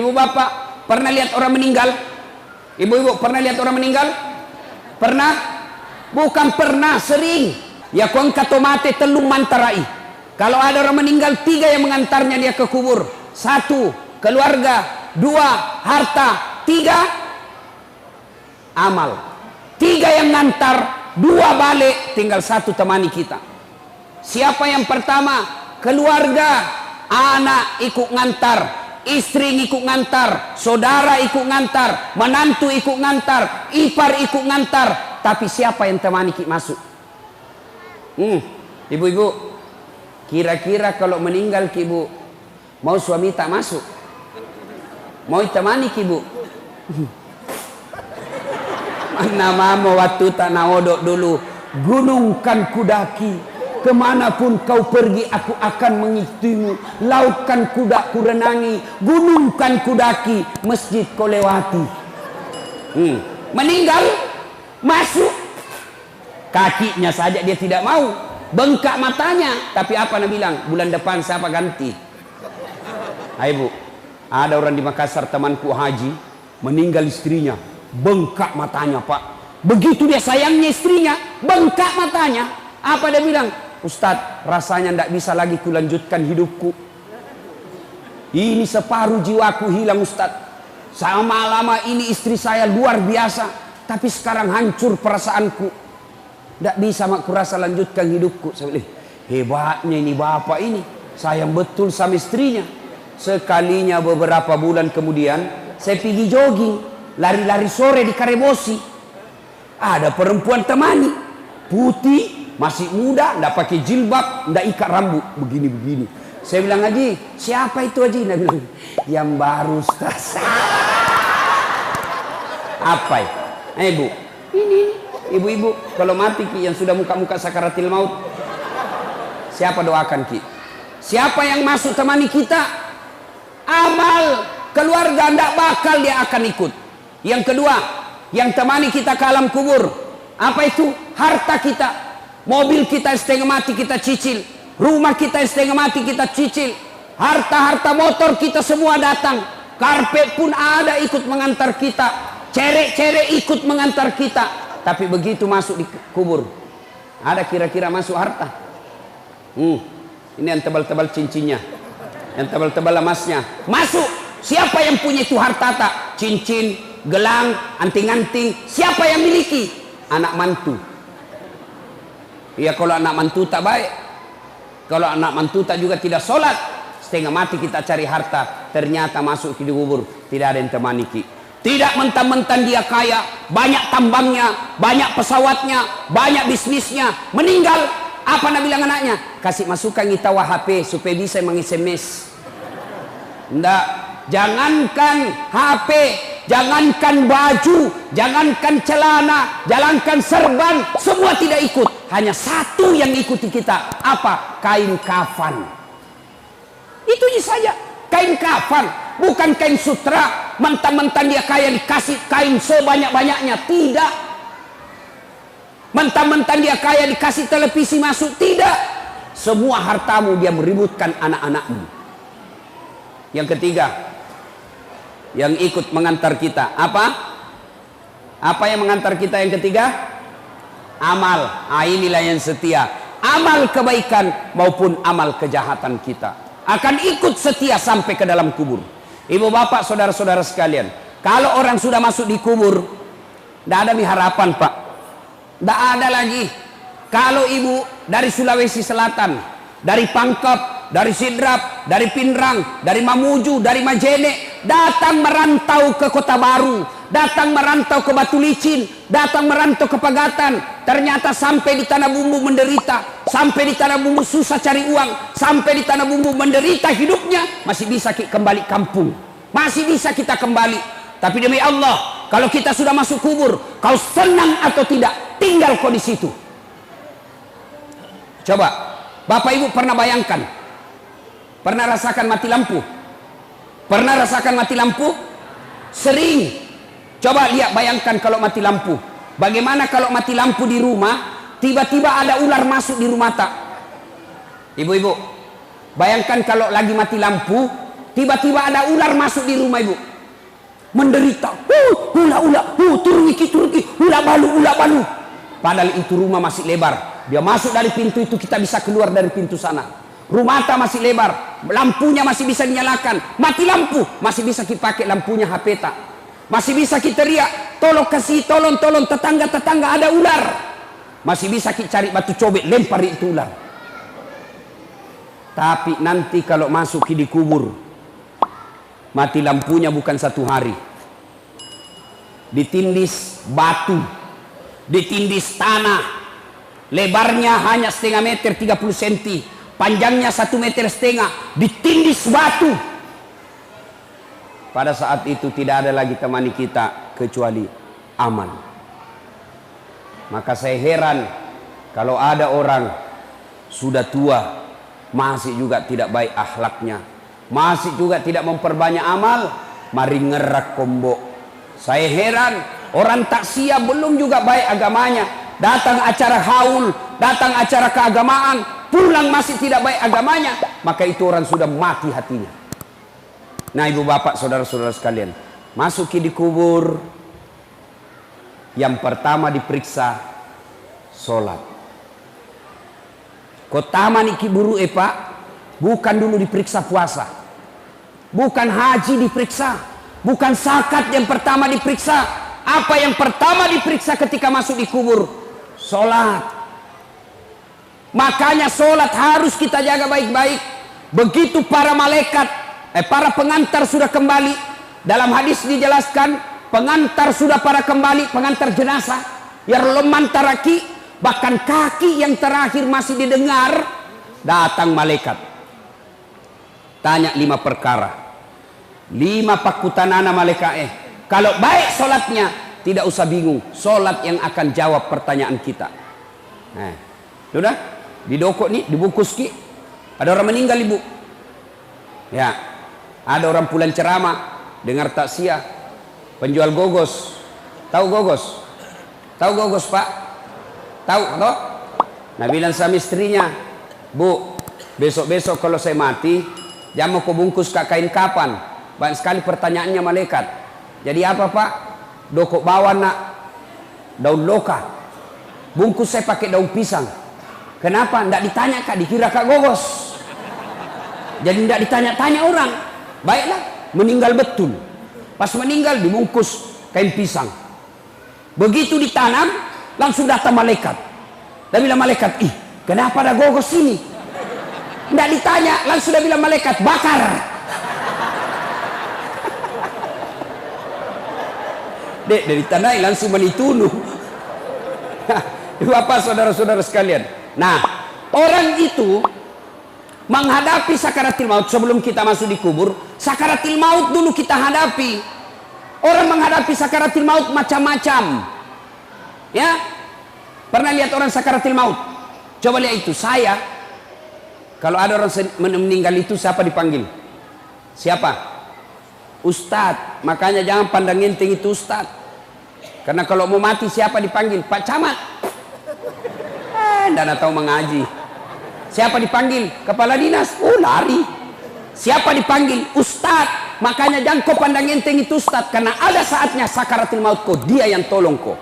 Ibu bapak pernah lihat orang meninggal? Ibu-ibu pernah lihat orang meninggal? Pernah? Bukan pernah, sering. Ya kon kato mate telung mantarai. Kalau ada orang meninggal, 3 yang mengantarnya dia ke kubur. 1, keluarga. 2, harta. 3, amal. 3 yang ngantar, 2 balik, tinggal 1 temani kita. Siapa yang pertama? Keluarga. Anak ikut ngantar, istri ikut ngantar, saudara ikut ngantar, menantu ikut ngantar, ipar ikut ngantar. Tapi siapa yang temani kita masuk? Ibu-ibu, kira-kira kalau meninggal ibu, mau suami tak masuk? Mau temani ibu? Mana mama waktu tak naodok dulu, gunung kan kudaki, kemanapun kau pergi aku akan mengikutimu, laut kan kuda ku renangi, gunung kan kudaki, masjid kau lewati. Meninggal, masuk, kakinya saja dia tidak mau, bengkak matanya. Tapi apa Nabi bilang? Bulan depan siapa ganti? Ayo bu, ada orang di Makassar temanku haji, meninggal istrinya, bengkak matanya pak. Begitu dia sayangnya istrinya, bengkak matanya. Apa dia bilang? Ustadz, rasanya tidak bisa lagi kulanjutkan hidupku. Ini separuh jiwaku hilang Ustadz. Sama lama ini istri saya luar biasa, tapi sekarang hancur perasaanku. Tidak bisa aku rasa lanjutkan hidupku. Saya bilang, hebatnya ini bapak ini, sayang betul sama istrinya. Sekalinya beberapa bulan kemudian, saya pergi jogging, lari-lari sore di Karebosi. Ada perempuan temani, putih, masih muda, ndak pakai jilbab, ndak ikat rambut, begini-begini. Saya bilang, Haji, siapa itu Haji? Dia bilang, yang baru Ustaz. Apa ya? Bu, ini ibu-ibu, kalau mati ki yang sudah muka-muka sakaratil maut, siapa doakan ki? Siapa yang masuk temani kita? Amal keluarga ndak bakal dia akan ikut. Yang kedua, yang temani kita ke alam kubur, apa itu? Harta kita. Mobil kita setengah mati kita cicil, rumah kita setengah mati kita cicil, harta-harta motor kita semua datang, karpet pun ada ikut mengantar kita, cerek-cerek ikut mengantar kita. Tapi begitu masuk di kubur, ada kira-kira masuk harta? Ini yang tebal-tebal cincinnya, yang tebal-tebal emasnya masuk. Siapa yang punya itu harta tak? Cincin, gelang, anting-anting, siapa yang miliki? Anak mantu. Ya kalau anak mantu tak baik, kalau anak mantu tak juga tidak sholat, setengah mati kita cari harta, ternyata masuk ke kubur tidak ada yang temani ki. Tidak mentang-mentang dia kaya, banyak tambangnya, banyak pesawatnya, banyak bisnisnya, meninggal, apa nak bilang anaknya? Kasih masukan ngitawa HP supaya bisa meng-SMS. Ndak, jangankan HP, jangankan baju, jangankan celana, jangankan serban, semua tidak ikut. Hanya satu yang ikuti kita. Apa? Kain kafan. Itu saja. Kain kafan. Bukan kain sutra. Mentang-mentang dia kaya dikasih kain sebanyak-banyaknya. Tidak. Mentang-mentang dia kaya dikasih televisi masuk. Tidak. Semua hartamu dia meributkan anak-anakmu. Yang ketiga, yang ikut mengantar kita. Apa? Apa yang mengantar kita yang ketiga? Amal. Inilah yang setia. Amal kebaikan maupun amal kejahatan kita akan ikut setia sampai ke dalam kubur. Ibu bapak saudara-saudara sekalian, kalau orang sudah masuk di kubur, tidak ada harapan pak. Tidak ada lagi. Kalau ibu dari Sulawesi Selatan, dari Pangkep, dari Sidrap, dari Pinrang, dari Mamuju, dari Majene, datang merantau ke Kota Baru, datang merantau ke Batu Licin, datang merantau ke Pagatan, ternyata sampai di Tanah Bumbu menderita, sampai di Tanah Bumbu susah cari uang, sampai di Tanah Bumbu menderita hidupnya, masih bisa kembali kampung, masih bisa kita kembali. Tapi demi Allah, kalau kita sudah masuk kubur, kau senang atau tidak, tinggal kau di situ. Coba, Bapak Ibu pernah bayangkan, pernah rasakan mati lampu? Pernah rasakan mati lampu? Sering. Coba lihat, bayangkan kalau mati lampu. Bagaimana kalau mati lampu di rumah, tiba-tiba ada ular masuk di rumah tak? Ibu-ibu, bayangkan kalau lagi mati lampu, Tiba-tiba ada ular masuk di rumah ibu, menderita, ula, turun iki, ula balu. Padahal itu rumah masih lebar. Dia masuk dari pintu itu, kita bisa keluar dari pintu sana. Rumah masih lebar, lampunya masih bisa dinyalakan. Mati lampu, masih bisa kita pakai lampunya HP tak. Masih bisa kita teriak, tolong kasih, tolong tetangga ada ular. Masih bisa kita cari batu cobek, lempar itu ular. Tapi nanti kalau masuk di kubur, mati lampunya bukan 1 hari. Ditindis batu, ditindis tanah, lebarnya hanya setengah meter 30 cm, panjangnya 1,5 meter, ditindis batu. Pada saat itu tidak ada lagi temani kita kecuali aman. Maka saya heran kalau ada orang sudah tua masih juga tidak baik akhlaknya, masih juga tidak memperbanyak amal, mari ngerak kombo. Saya heran orang taksia belum juga baik agamanya, datang acara haul, datang acara keagamaan, pulang masih tidak baik agamanya, maka itu orang sudah mati hatinya. Nah ibu bapak saudara-saudara sekalian, masuki di kubur, yang pertama diperiksa sholat. Kotama niki buru pak, bukan dulu diperiksa puasa, bukan haji diperiksa, bukan zakat yang pertama diperiksa. Apa yang pertama diperiksa ketika masuk di kubur? Sholat. Makanya sholat harus kita jaga baik-baik. Begitu para malaikat, para pengantar sudah kembali, dalam hadis dijelaskan, pengantar sudah para kembali, pengantar jenazah, yang leman taraki, bahkan kaki yang terakhir masih didengar, datang malaikat. Tanya 5 perkara, 5 pakutanana malaikat. Kalau baik sholatnya, tidak usah bingung, sholat yang akan jawab pertanyaan kita. Nah, sudah didokok nih, dibungkus ki. Ada orang meninggal ibu, ya, ada orang pulang ceramah, dengar takziah, penjual gogos. Tahu gogos? Tahu gogos pak? Tahu toh? Nah bilang sama istrinya, bu, besok-besok kalau saya mati, jangan mau kau bungkus kain kapan. Banyak sekali pertanyaannya malaikat. Jadi apa pak? Dokok bawa nak daun loka, bungkus saya pakai daun pisang. Kenapa? Nggak ditanya kak, dikira kak gogos. Jadi nggak ditanya-tanya orang. Baiklah, meninggal betul. Pas meninggal dibungkus kain pisang. Begitu ditanam, langsung datang malaikat. Dan bilang malaikat, ih kenapa ada gogos ini? Nggak ditanya, langsung dia bilang malaikat, bakar. Dek, dari tanah langsung menitunuh. Bapak saudara-saudara sekalian. Nah, orang itu menghadapi sakaratil maut sebelum kita masuk di kubur. Sakaratil maut dulu kita hadapi. Orang menghadapi sakaratil maut macam-macam. Ya, pernah lihat orang sakaratil maut? Coba lihat itu. Saya, kalau ada orang meninggal itu siapa dipanggil? Siapa? Ustadz. Makanya jangan pandang enteng itu ustadz. Karena kalau mau mati siapa dipanggil? Pak Camat. Tidak tahu mengaji. Siapa dipanggil? Kepala dinas. Oh lari. Siapa dipanggil? Ustadz. Makanya jangan kau pandang enteng itu ustadz. Karena ada saatnya sakaratil maut kau, dia yang tolong kau.